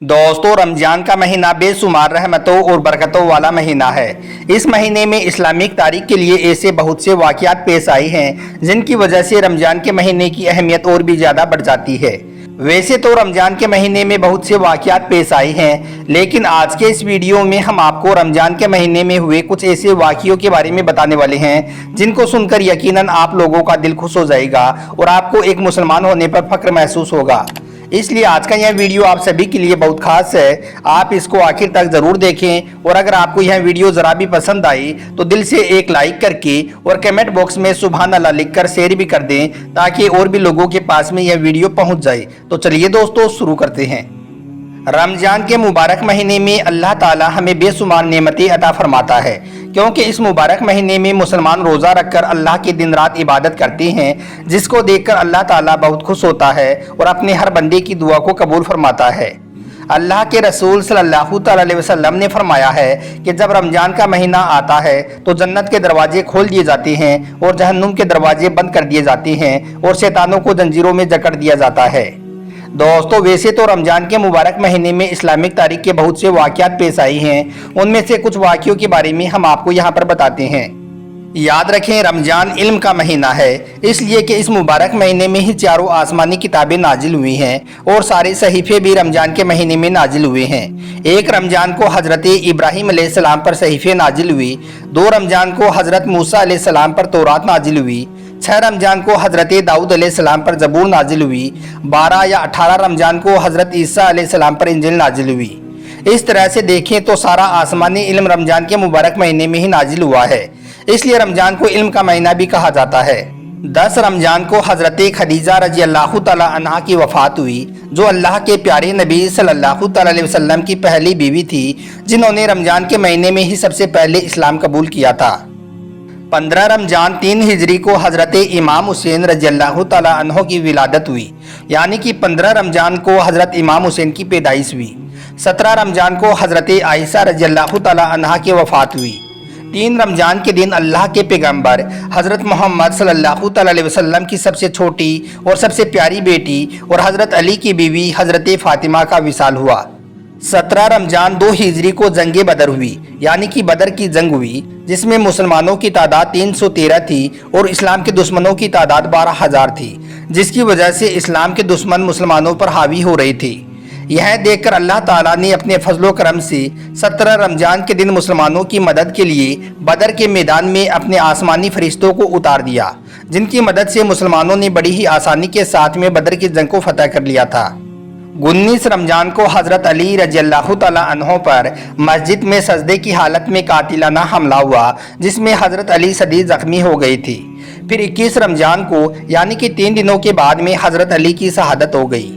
दोस्तों, रमजान का महीना बेशुमार रहमतों और बरकतों वाला महीना है। इस महीने में इस्लामिक तारीख के लिए ऐसे बहुत से वाक़यात पेश आए हैं जिनकी वजह से रमजान के महीने की अहमियत और भी ज़्यादा बढ़ जाती है। वैसे तो रमजान के महीने में बहुत से वाक़यात पेश आए हैं, लेकिन आज के इस वीडियो में हम आपको रमजान के महीने में हुए कुछ ऐसे वाक़यों के बारे में बताने वाले हैं जिनको सुनकर यकीनन आप लोगों का दिल खुश हो जाएगा और आपको एक मुसलमान होने पर फख्र महसूस होगा। इसलिए आज का यह वीडियो आप सभी के लिए बहुत खास है। आप इसको आखिर तक ज़रूर देखें और अगर आपको यह वीडियो ज़रा भी पसंद आई तो दिल से एक लाइक करके और कमेंट बॉक्स में सुभान अल्लाह लिखकर शेयर भी कर दें ताकि और भी लोगों के पास में यह वीडियो पहुंच जाए। तो चलिए दोस्तों, शुरू करते हैं। रमजान के मुबारक महीने में अल्लाह ताला हमें बेशुमार नेमतें अता फरमाता है, क्योंकि इस मुबारक महीने में मुसलमान रोज़ा रखकर अल्लाह की दिन रात इबादत करते हैं, जिसको देखकर अल्लाह ताला बहुत खुश होता है और अपने हर बंदे की दुआ को कबूल फरमाता है। अल्लाह के रसूल सल्लल्लाहु अलैहि वसल्लम ने फरमाया है कि जब रमजान का महीना आता है तो जन्नत के दरवाजे खोल दिए जाते हैं और जहन्नुम के दरवाजे बंद कर दिए जाते हैं और शैतानों को जंजीरों में जकड़ दिया जाता है। दोस्तों, वैसे तो रमजान के मुबारक महीने में इस्लामिक तारीख के बहुत से वाक़यात पेश आई हैं। उनमें से कुछ वाक़यों के बारे में हम आपको यहाँ पर बताते हैं। याद रखें, रमजान इल्म का महीना है, इसलिए कि इस मुबारक महीने में ही चारों आसमानी किताबें नाजिल हुई हैं और सारे सहीफ़े भी रमजान के महीने में नाजिल हुए हैं। एक रमजान को हज़रत इब्राहीम अलैहिस्सलाम पर सहीफ़े नाजिल हुई, 2 रमजान को हज़रत मूसा अलैहिस्सलाम पर तौरात नाजिल हुई, 6 रमजान को हज़रत दाऊद अलैहिस्सलाम पर ज़बूर नाजिल हुई, 12 या 18 रमजान को हज़रत ईसा अलैहिस्सलाम पर इंजील नाजिल हुई। इस तरह से देखें तो सारा आसमानी इल्म रमजान के मुबारक महीने में ही नाजिल हुआ है, इसलिए रमजान को इल्म का महीना भी कहा जाता है। 10 रमजान को हज़रत खदीजा रजी अल्लाह तआला अन्हा की वफ़ात हुई, जो अल्लाह के प्यारे नबी सल्लल्लाहु अलैहि वसल्लम की पहली बीवी थी, जिन्होंने रमजान के महीने में ही सबसे पहले इस्लाम कबूल किया था। 15 रमजान 3 हिजरी को हज़रत इमाम हुसैन रजी अल्लाह तआला अन्हो की विलादत हुई, यानी कि 15 रमजान को हज़रत इमाम हुसैन की पैदाइश हुई। 17 रमजान को हज़रत आयशा रजी अल्लाह तआला अन्हा की वफ़ात हुई। 3 रमजान के दिन अल्लाह के पैगंबर हज़रत मोहम्मद सल्लल्लाहु अलैहि वसल्लम की सबसे छोटी और सबसे प्यारी बेटी और हज़रत अली की बीवी हज़रत फ़ातिमा का विसाल हुआ। 17 रमजान 2 हिजरी को जंग बदर हुई, यानी कि बदर की जंग हुई, जिसमें मुसलमानों की तादाद 313 थी और इस्लाम के दुश्मनों की तादाद 12,000 थी, जिसकी वजह से इस्लाम के दुश्मन मुसलमानों पर हावी हो रहे थे। यह देखकर अल्लाह ताला ने अपने फजलो करम से 17 रमजान के दिन मुसलमानों की मदद के लिए बदर के मैदान में अपने आसमानी फरिश्तों को उतार दिया, जिनकी मदद से मुसलमानों ने बड़ी ही आसानी के साथ में बदर की जंग को फतह कर लिया था। 19 रमजान को हज़रत अली रजी अल्लाह तआला अन्हो पर मस्जिद में सजदे की हालत में कातिलाना हमला हुआ, जिसमें हज़रत अली शदीद ज़ख्मी हो गए थे। फिर 21 रमजान को, यानी कि 3 दिनों के बाद में हज़रत अली की शहादत हो गई।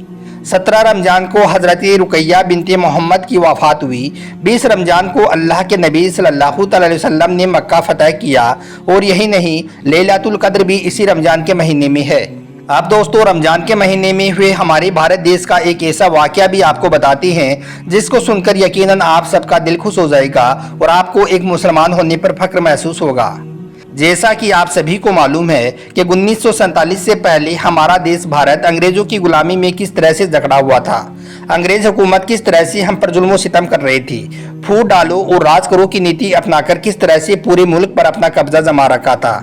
17 रमजान को हज़रत रुकैया बिनते मोहम्मद की वफ़ात हुई। 20 रमजान को अल्लाह के नबी सल्लल्लाहु अलैहि वसल्लम ने मक्का फतह किया और यही नहीं, लैलतुल क़द्र भी इसी रमजान के महीने में है। अब दोस्तों, रमजान के महीने में हुए हमारे भारत देश का एक ऐसा वाक़या भी आपको बताते हैं जिसको सुनकर यकीनन आप सबका दिल खुश हो जाएगा और आपको एक मुसलमान होने पर फख्र महसूस होगा। जैसा कि आप सभी को मालूम है कि 1947 से पहले हमारा देश भारत अंग्रेज़ों की गुलामी में किस तरह से जकड़ा हुआ था। अंग्रेज़ हुकूमत किस तरह से हम पर जुल्म सितम कर रही थी, फूट डालो और राज करो की नीति अपनाकर किस तरह से पूरे मुल्क पर अपना कब्जा जमा रखा था।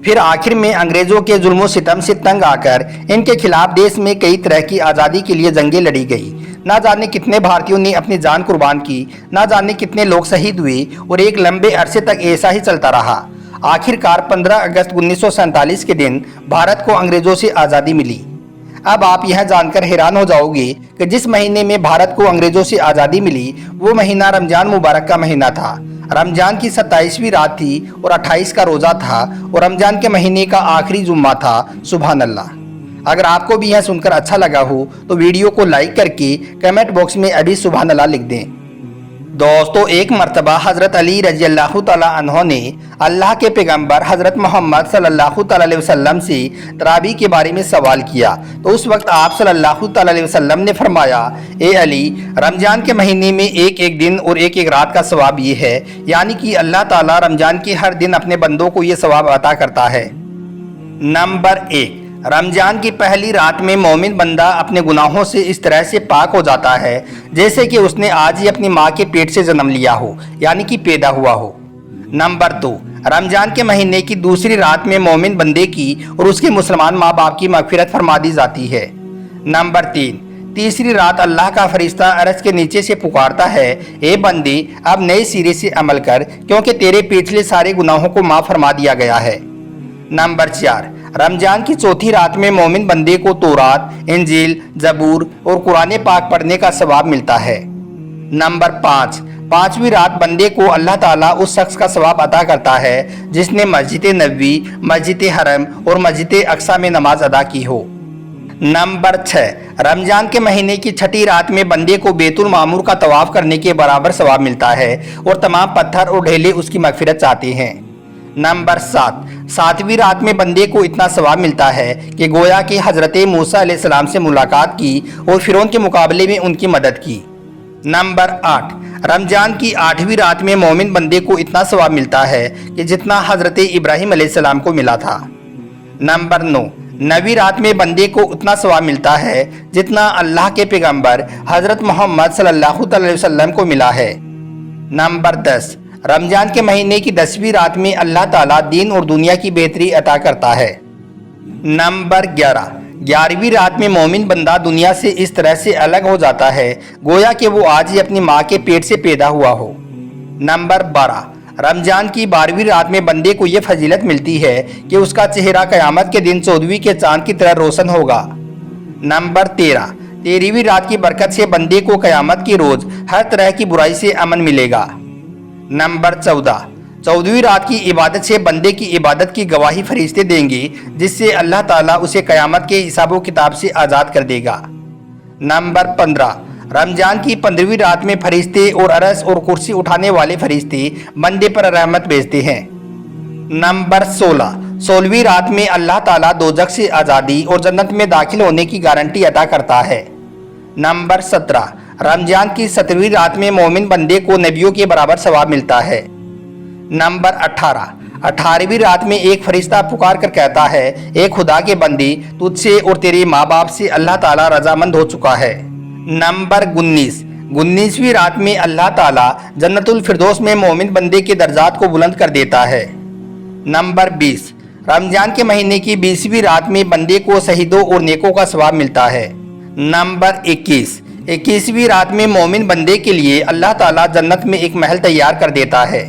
फिर आखिर में अंग्रेज़ों के जुल्म सितम से तंग आकर इनके खिलाफ देश में कई तरह की आज़ादी के लिए जंगें लड़ी गई। ना जाने कितने भारतीयों ने अपनी जान कुर्बान की, ना जाने कितने लोग शहीद हुए और एक लंबे अरसे तक ऐसा ही चलता रहा। आखिरकार 15 अगस्त 1947 के दिन भारत को अंग्रेज़ों से आज़ादी मिली। अब आप यह जानकर हैरान हो जाओगे कि जिस महीने में भारत को अंग्रेज़ों से आज़ादी मिली वो महीना रमजान मुबारक का महीना था। रमजान की 27वीं रात थी और 28 का रोज़ा था और रमजान के महीने का आखिरी जुम्मा था। सुभान अल्लाह। अगर आपको भी यह सुनकर अच्छा लगा हो तो वीडियो को लाइक करके कमेंट बॉक्स में अभी सुभान अल्लाह लिख दें। दोस्तों, एक मरतबा हज़रत अली रजी अल्लाह तआला अन्हो ने अल्लाह के पैगंबर हज़रत मोहम्मद सल्लल्लाहु अलैहि वसल्लम से तरावी के बारे में सवाल किया, तो उस वक्त आप सल्लल्लाहु अलैहि वसल्लम ने फरमाया, ए अली, रमजान के महीने में एक एक दिन और एक एक रात का सवाब ये है, यानी कि अल्लाह ताला रमजान के हर दिन अपने बंदों को ये सवाब अता करता है। नंबर 1, रमजान की पहली रात में मोमिन बंदा अपने गुनाहों से इस तरह से पाक हो जाता है जैसे कि उसने आज ही अपनी माँ के पेट से जन्म लिया हो, यानी कि पैदा हुआ हो। नंबर 2, रमजान के महीने की दूसरी रात में मोमिन बंदे की और उसके मुसलमान माँ बाप की मगफिरत फरमा दी जाती है। नंबर 3, तीसरी रात अल्लाह का फरिश्ता अरश के नीचे से पुकारता है, ए बंदी अब नए सिरे से अमल कर, क्योंकि तेरे पिछले सारे गुनाहों को माफ़ फरमा दिया गया है। नंबर 4, रमजान की चौथी रात में मोमिन बंदे को तौरात, इंजील, जबूर और कुरान पाक पढ़ने का सवाब मिलता है। नंबर 5, पांचवी रात बंदे को अल्लाह ताला उस शख्स का सवाब अता करता है जिसने मस्जिद नबवी, मस्जिद हरम और मस्जिद अक्सा में नमाज अदा की हो। नंबर 6, रमजान के महीने की छठी रात में बंदे को बैतुल मामूर का तवाफ करने के बराबर सवाब मिलता है और तमाम पत्थर और ढेले उसकी मगफिरत चाहते हैं। नंबर 7, सातवीं रात में बंदे को इतना सवाब मिलता है कि गोया कि हज़रत मूसा अलैहिस्सलाम से मुलाकात की और फिरौन के मुकाबले में उनकी मदद की। नंबर 8, रमजान की 8वीं रात में मोमिन बंदे को इतना सवाब मिलता है कि जितना हज़रत इब्राहीम अलैहिस्सलाम को मिला था। नंबर 9, 9वीं रात में बंदे को उतना सवाब मिलता है जितना अल्लाह के पैगंबर हज़रत मोहम्मद सल्लल्लाहु अलैहि वसल्लम को मिला है। नंबर 10, रमजान के महीने की 10वीं रात में अल्लाह ताला दीन और दुनिया की बेहतरी अता करता है। नंबर 11, 11वीं रात में मोमिन बंदा दुनिया से इस तरह से अलग हो जाता है गोया कि वो आज ही अपनी माँ के पेट से पैदा हुआ हो। नंबर 12, रमजान की 12वीं रात में बंदे को ये फजीलत मिलती है कि उसका चेहरा क़यामत के दिन 14वीं के चांद की तरह रोशन होगा। नंबर 13, 13वीं रात की बरकत से बंदे को क़यामत की रोज़ हर तरह की बुराई से अमन मिलेगा। नंबर 14, 14वीं रात की इबादत से बंदे की इबादत की गवाही फरिश्ते देंगे जिससे अल्लाह ताला उसे क़यामत के हिसाब किताब से आज़ाद कर देगा। नंबर 15, रमजान की 15वीं रात में फरिश्ते और अरस और कुर्सी उठाने वाले फरिश्ते बंदे पर रहमत भेजते हैं। नंबर 16, 16वीं रात में अल्लाह ताला दोजख से आज़ादी और जन्नत में दाखिल होने की गारंटी अता करता है। नंबर 17, रमजान की 17वीं रात में मोमिन बंदे को नबियों के बराबर सवाब मिलता है। नंबर 18, 18वीं रात में एक फरिश्ता पुकार कर कहता है, ए खुदा के बंदी तुझसे और तेरे माँ बाप से अल्लाह ताला रजामंद हो चुका है। नंबर 19, 19वीं रात में अल्लाह ताला जन्नतुल फिरदौस में मोमिन बंदे के दर्जात को बुलंद कर देता है। नंबर 20, रमजान के महीने की 20वीं रात में बंदे को शहीदों और नेकों का सवाब मिलता है। नंबर 21, 21वीं रात में मोमिन बंदे के लिए अल्लाह ताला जन्नत में एक महल तैयार कर देता है।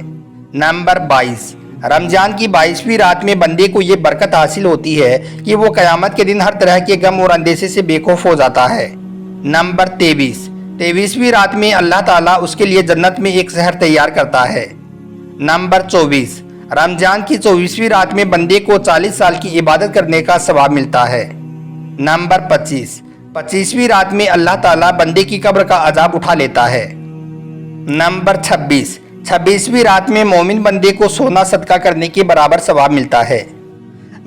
नंबर 22, रमजान की 22वीं रात में बंदे को ये बरकत हासिल होती है कि वो क़यामत के दिन हर तरह के गम और अंदेशे से बेखौफ हो जाता है। नंबर 23, 23वीं रात में अल्लाह ताला उसके लिए जन्नत में एक शहर तैयार करता है। नंबर 24, रमजान की 24वीं रात में बंदे को 40 साल की इबादत करने का सवाब मिलता है। नंबर 25, 25वीं रात में अल्लाह ताला बंदे की कब्र का अजाब उठा लेता है। नंबर 26, 26वीं रात में मोमिन बंदे को सोना सदका करने के बराबर सवाब मिलता है।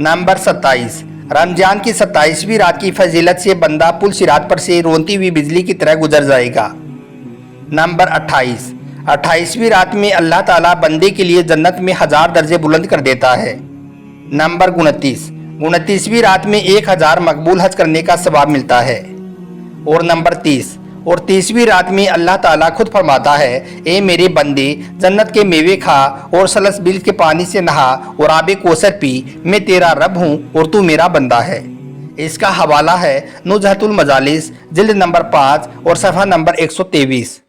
नंबर 27, रमजान की 27वीं रात की फजीलत से बंदा पुल सिरात पर से रोनती हुई बिजली की तरह गुजर जाएगा। नंबर 28, 28वीं रात में अल्लाह ताला बंदे के लिए जन्नत में 1000 दर्जे बुलंद कर देता है। नंबर 29, 29वीं रात में 1000 मकबूल हज करने का सवाब मिलता है। और नंबर 30 और 30वीं रात में अल्लाह ताला खुद फरमाता है, ए मेरे बंदे जन्नत के मेवे खा और सलसबिल के पानी से नहा और आबे कोसर पी, मैं तेरा रब हूँ और तू मेरा बंदा है। इसका हवाला है नुज़हतुल मजालिस जिल्द नंबर 5 और सफ़ा नंबर 123।